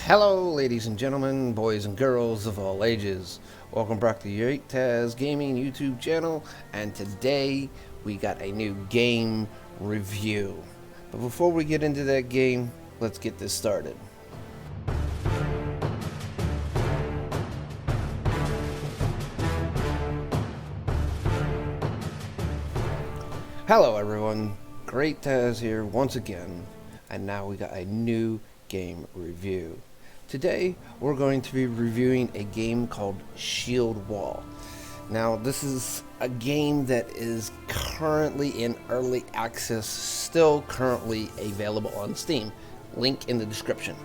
Hello, ladies and gentlemen, boys and girls of all ages. Welcome back to the Great Taz Gaming YouTube channel, and today we got a new game review. But before we get into that game, let's get this started. Hello everyone, Great Taz here once again, and now we got a new game review. Today we're going to be reviewing a game called Shieldwall. Now this is a game that is currently in early access, still currently available on Steam. Link in the description.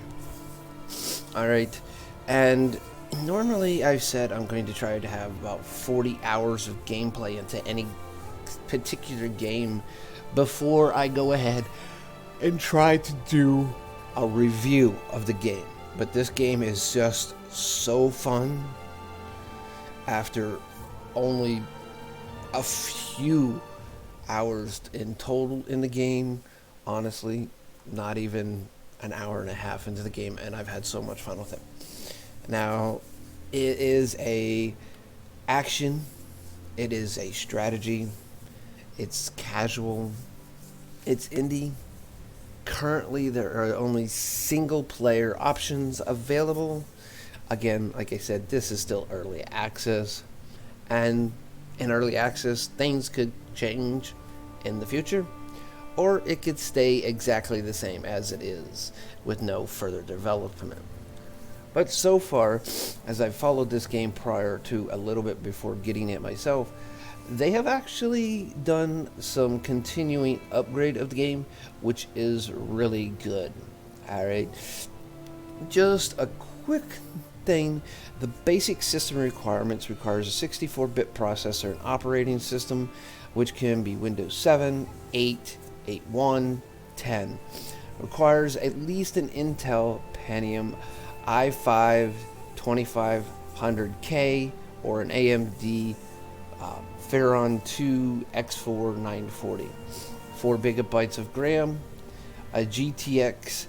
Alright, and normally I've said I'm going to try to have about 40 hours of gameplay into any particular game before I go ahead and try to do a review of the game. But this game is just so fun after only a few hours in total in the game. Honestly, not even an hour and a half into the game, and I've had so much fun with it. Now, it is a action, it is a strategy, it's casual, it's indie. Currently, there are only single-player options available. Again, like I said, this is still early access. And in early access, things could change in the future, or it could stay exactly the same as it is, with no further development. But so far, as I've followed this game prior to a little bit before getting it myself, they have actually done some continuing upgrade of the game, which is really good. Alright, just a quick thing. The basic system requirements requires a 64-bit processor and operating system, which can be Windows 7, 8, 8.1, 10. Requires at least an Intel Pentium i5 2500K or an AMD Ferron 2 X4 940, 4 gigabytes of RAM, a GTX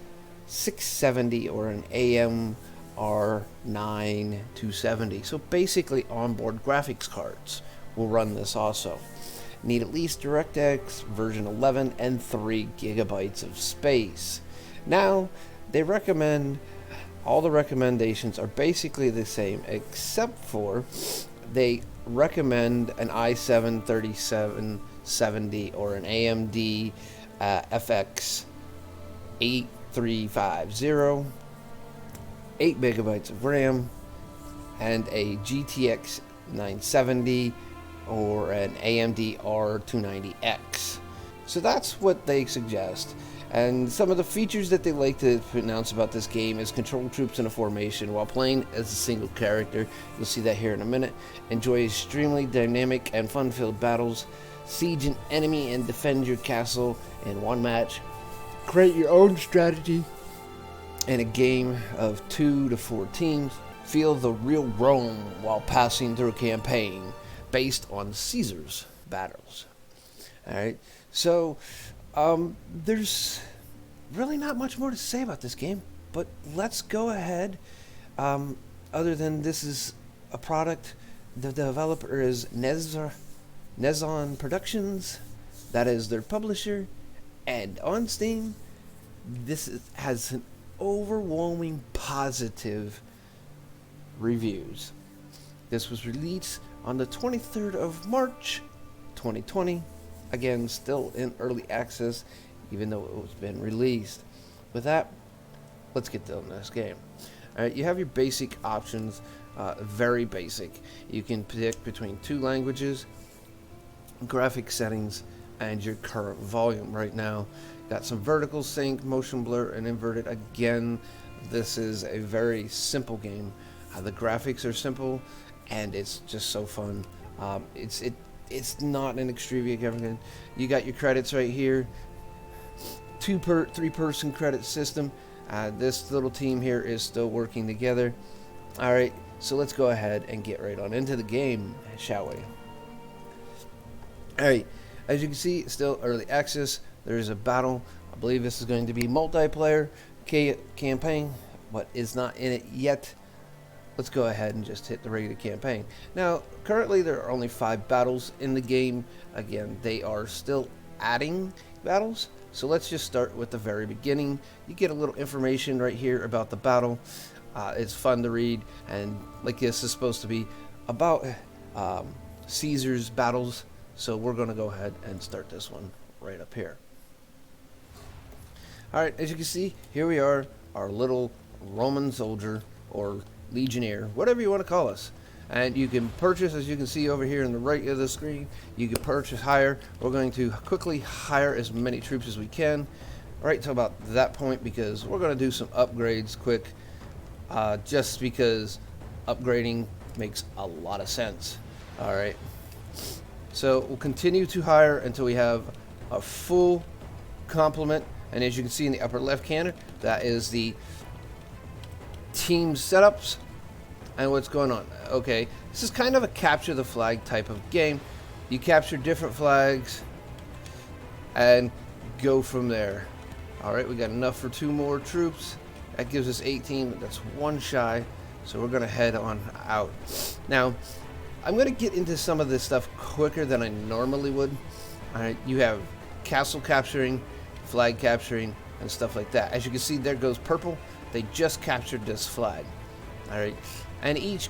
670 or an AMR 9 270. So basically onboard graphics cards will run this also. Need at least DirectX version 11 and 3 gigabytes of space. Now, they recommend, all the recommendations are basically the same, except for they recommend an i7 3770 or an AMD FX 8350, 8 megabytes of RAM, and a GTX 970 or an AMD R290X. So that's what they suggest. And some of the features that they like to announce about this game is control troops in a formation while playing as a single character. You'll see that here in a minute. Enjoy extremely dynamic and fun-filled battles. Siege an enemy and defend your castle in one match. Create your own strategy in a game of 2 to 4 teams. Feel the real Rome while passing through a campaign based on Caesar's battles. Alright, so there's really not much more to say about this game, but let's go ahead. Other than this is a product, the developer is Nezon Productions, that is their publisher, and on Steam, has an overwhelming positive reviews. This was released on the 23rd of March, 2020. Again, still in early access, even though it was been released. With that, let's get to this game. Alright, you have your basic options, very basic. You can pick between 2 languages, graphic settings, and your current volume. Right now, got some vertical sync, motion blur, and inverted. Again, this is a very simple game. The graphics are simple, and it's just so fun. It's not an extravagant. You got your credits right here. 3-person credit system. This little team here is still working together. Alright, so let's go ahead and get right on into the game, shall we? Alright, as you can see, still early access. There's a battle. I believe this is going to be multiplayer campaign. what is not in it yet, let's go ahead and just hit the regular campaign. Now, currently there are only 5 battles in the game. Again, they are still adding battles. So let's just start with the very beginning. You get a little information right here about the battle. It's fun to read, and like this is supposed to be about Caesar's battles. So we're going to go ahead and start this one right up here. Alright, as you can see, here we are, our little Roman soldier, or legionnaire, whatever you want to call us. And you can purchase, as you can see over here in the right of the screen, you can purchase hire. We're going to quickly hire as many troops as we can right to about that point, because we're going to do some upgrades quick, just because upgrading makes a lot of sense. Alright, so we'll continue to hire until we have a full complement. And as you can see in the upper left corner, that is the team setups and what's going on. Okay, this is kind of a capture the flag type of game. You capture different flags and go from there. Alright, we got enough for 2 more troops. That gives us 18, that's 1 shy. So we're going to head on out. Now, I'm going to get into some of this stuff quicker than I normally would. Alright, you have castle capturing, flag capturing, and stuff like that. As you can see, there goes purple. They just captured this flag. Alright, and each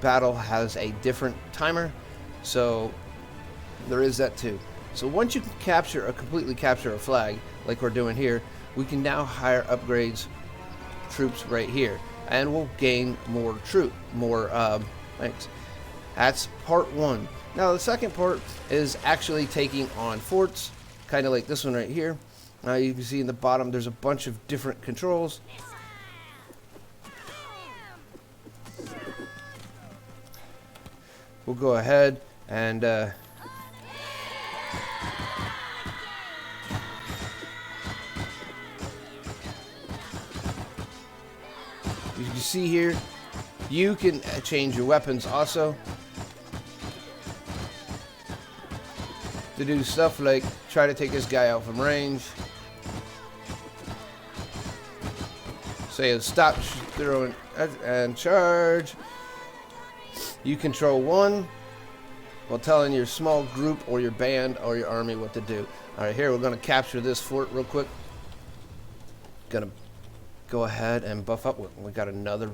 battle has a different timer, so there is that too. So once you can completely capture a flag, like we're doing here, we can now hire troops right here, and we'll gain more thanks. That's part 1. Now the second part is actually taking on forts, kind of like this one right here. Now you can see in the bottom there's a bunch of different controls. We'll go ahead and you can see here, you can change your weapons also to do stuff like try to take this guy out from range. Say stop throwing and charge. You control 1 while telling your small group or your band or your army what to do. Alright, here we're going to capture this fort real quick. Gonna go ahead and buff up. We got another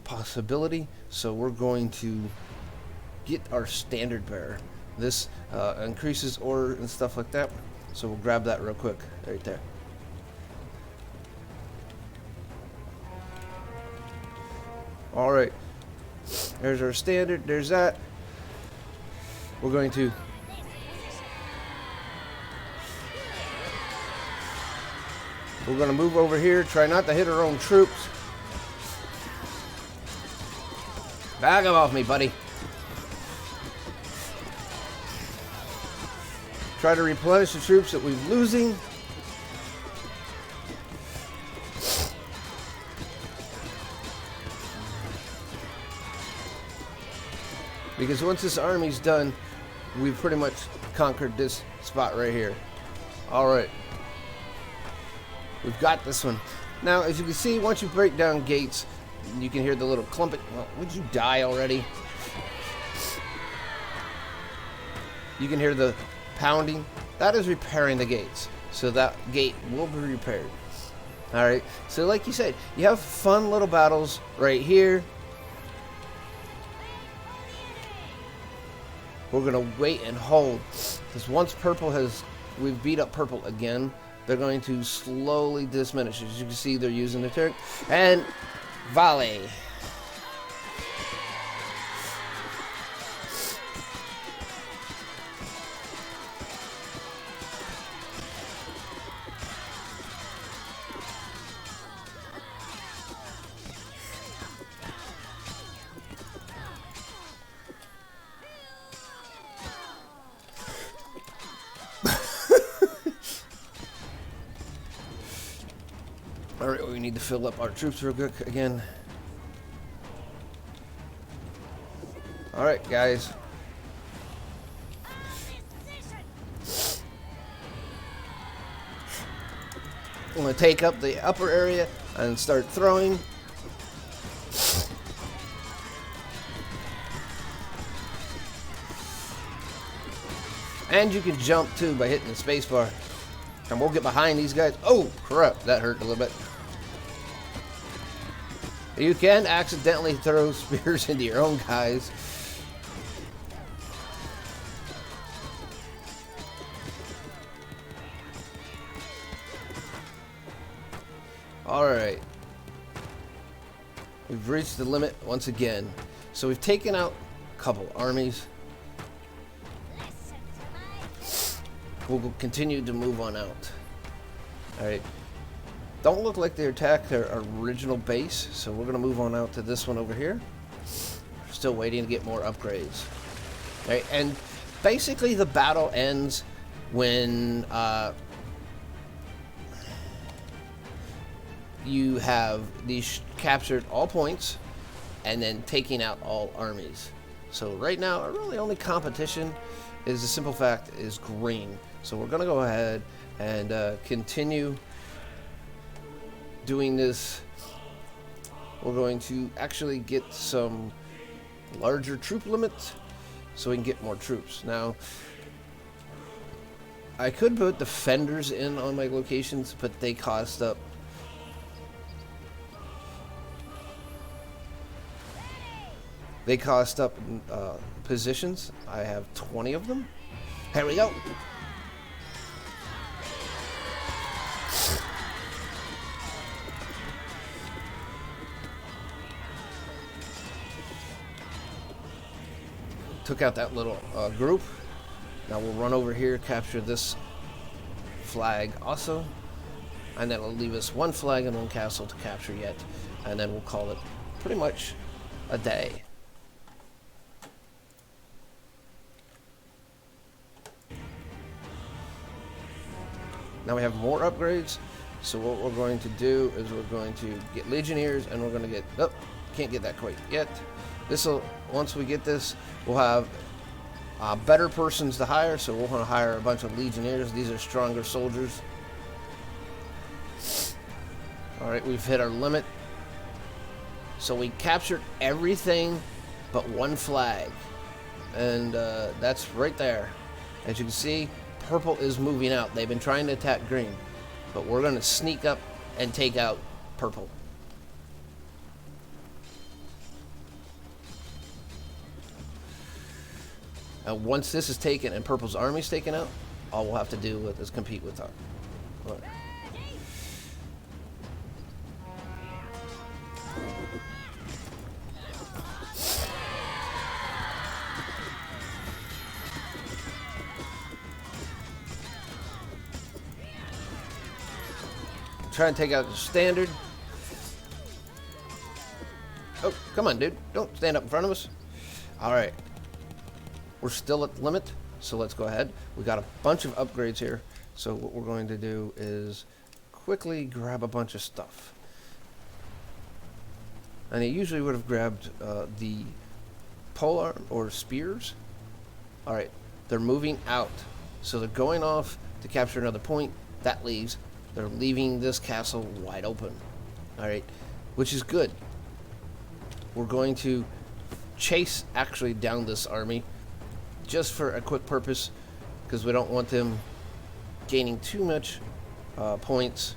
possibility, so we're going to get our standard bearer. This increases order and stuff like that, so we'll grab that real quick right there. Alright, there's our standard, there's that. We're going to move over here, try not to hit our own troops. Back them off me, buddy. Try to replenish the troops that we're losing. Because once this army's done, we've pretty much conquered this spot right here. Alright. We've got this one. Now, as you can see, once you break down gates, you can hear the little clumping. Well, would you die already? You can hear the pounding. That is repairing the gates. So that gate will be repaired. Alright, so like you said, you have fun little battles right here. We're going to wait and hold. Because once we've beat up purple again, they're going to slowly diminish. As you can see, they're using the turret. And volley. Alright, we need to fill up our troops real quick again. Alright, guys. I'm going to take up the upper area and start throwing. And you can jump too by hitting the spacebar. And we'll get behind these guys. Oh, crap. That hurt a little bit. You can accidentally throw spears into your own guys. Alright. We've reached the limit once again. So we've taken out a couple armies. We'll continue to move on out. Alright. Don't look like they attacked their original base, so we're going to move on out to this one over here. Still waiting to get more upgrades. Alright, and basically the battle ends when you have these captured all points and then taking out all armies. So right now, our really only competition is the simple fact is green. So we're going to go ahead and continue doing this. We're going to actually get some larger troop limits so we can get more troops. Now, I could put defenders in on my locations, but they cost up positions. I have 20 of them. Here we go. Took out that little group. Now we'll run over here, capture this flag also, and then it'll leave us one flag and one castle to capture yet, and then we'll call it pretty much a day. Now we have more upgrades, so what we're going to do is we're going to get Legionnaires, and we're going to get, oh, can't get that quite yet. This'll, once we get this, we'll have better persons to hire, so we'll want to hire a bunch of Legionnaires. These are stronger soldiers. Alright, we've hit our limit. So we captured everything but one flag. And that's right there. As you can see, purple is moving out. They've been trying to attack green. But we're going to sneak up and take out purple. And once this is taken and purple's army's taken out, all we'll have to do is compete with our. Try and take out the standard. Oh, come on, dude. Don't stand up in front of us. All right. We're still at the limit, so let's go ahead. We got a bunch of upgrades here, so what we're going to do is quickly grab a bunch of stuff. And I usually would have grabbed the polearm or spears. All right, they're moving out, so they're going off to capture another point. That leaves, they're leaving this castle wide open. All right, which is good. We're going to chase actually down this army, just for a quick purpose, because we don't want them gaining too much points.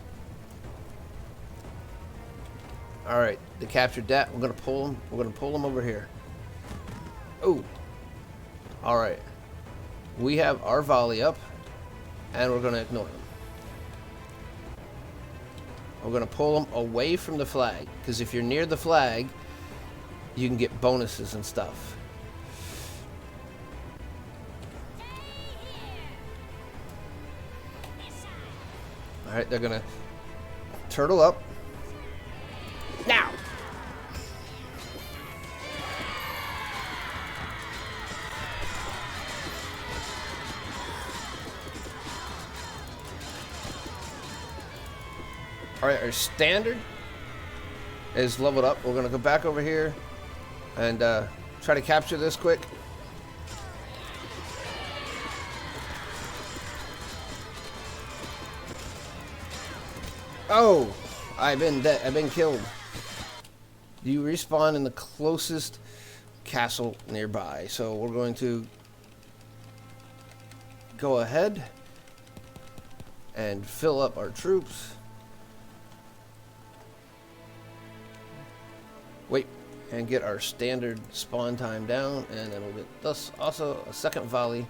All right, they captured that. We're gonna pull them. We're gonna pull them over here. Oh, all right. We have our volley up, and we're gonna ignore them. We're gonna pull them away from the flag, because if you're near the flag, you can get bonuses and stuff. Alright, they're gonna turtle up. Now! Alright, our standard is leveled up. We're gonna go back over here and try to capture this quick. Oh, I've been killed. You respawn in the closest castle nearby. So we're going to go ahead and fill up our troops. Wait, and get our standard spawn time down, and then we'll get thus also a second volley.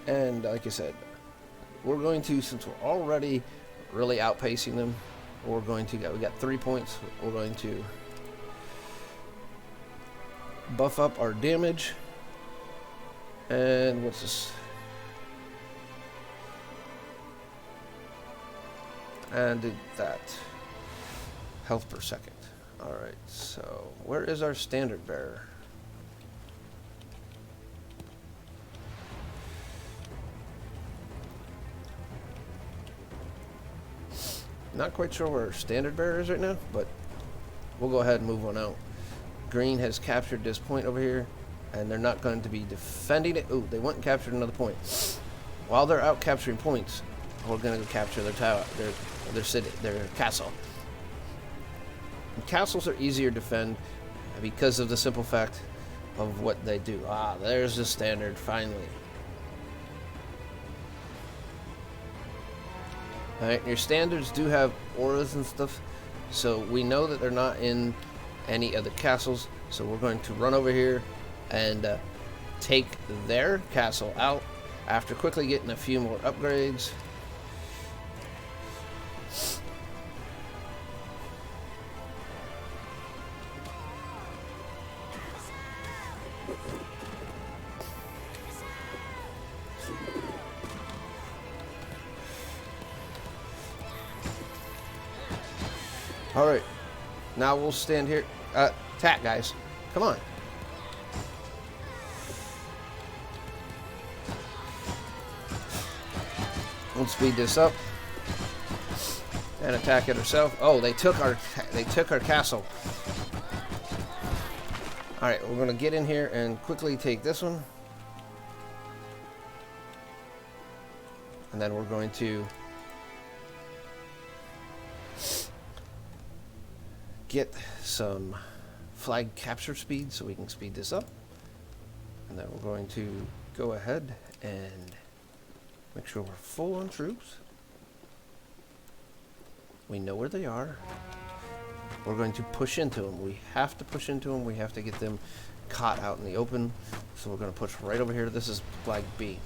And like I said, we're going to, since we're already really outpacing them, we're going to we got 3 points. We're going to buff up our damage. And what's this? And do that. Health per second. Alright, so where is our standard bearer? Not quite sure where our standard bearer is right now, but we'll go ahead and move on out. Green has captured this point over here, and they're not going to be defending it. Ooh, they went and captured another point. While they're out capturing points, we're going to capture their tower, their city, their castle. And castles are easier to defend because of the simple fact of what they do. Ah, there's the standard, finally. Alright, your standards do have auras and stuff, so we know that they're not in any of the castles, so we're going to run over here and take their castle out after quickly getting a few more upgrades. Alright, now we'll stand here. Attack, guys. Come on. We'll speed this up and attack it ourselves. Oh, they took our castle. Alright, we're gonna get in here and quickly take this one. And then we're going to get some flag capture speed so we can speed this up. And then we're going to go ahead and make sure we're full on troops. We know where they are. We're going to push into them. We have to push into them. We have to get them caught out in the open. So we're going to push right over here. This is flag B.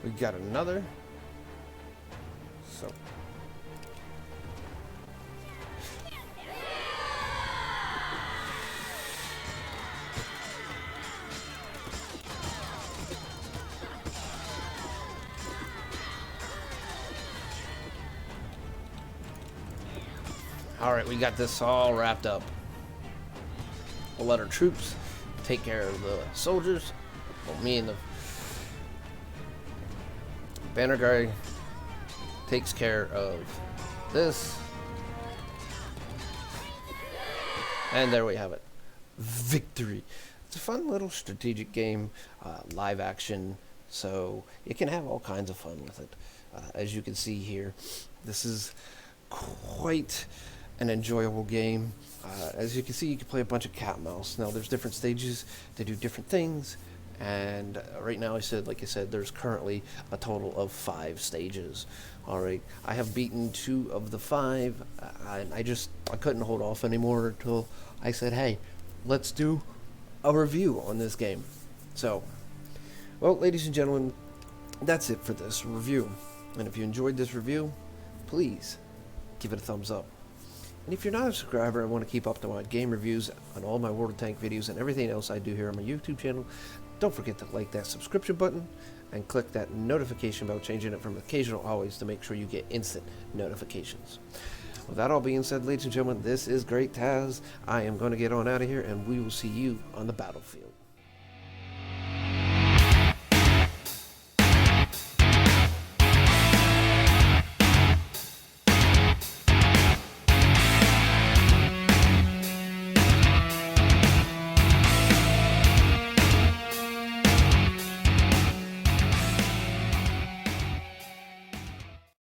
We got another. So. Alright, we got this all wrapped up. We'll let our troops take care of the soldiers. Well, me and the banner guy takes care of this. And there we have it. Victory. It's a fun little strategic game, live action, so you can have all kinds of fun with it. As you can see here, this is quite an enjoyable game. As you can see, you can play a bunch of cat and mouse. Now there's different stages to do different things, and right now like I said, there's currently a total of 5 stages. Alright, I have beaten 2 of the 5, and I couldn't hold off anymore until I said, hey, let's do a review on this game. So, well, ladies and gentlemen, that's it for this review. And if you enjoyed this review, please give it a thumbs up. And if you're not a subscriber and want to keep up to my game reviews on all my World of Tank videos and everything else I do here on my YouTube channel, don't forget to like that subscription button and click that notification bell, changing it from occasional always to make sure you get instant notifications. With that all being said, ladies and gentlemen, this is Great Taz. I am going to get on out of here, and we will see you on the battlefield.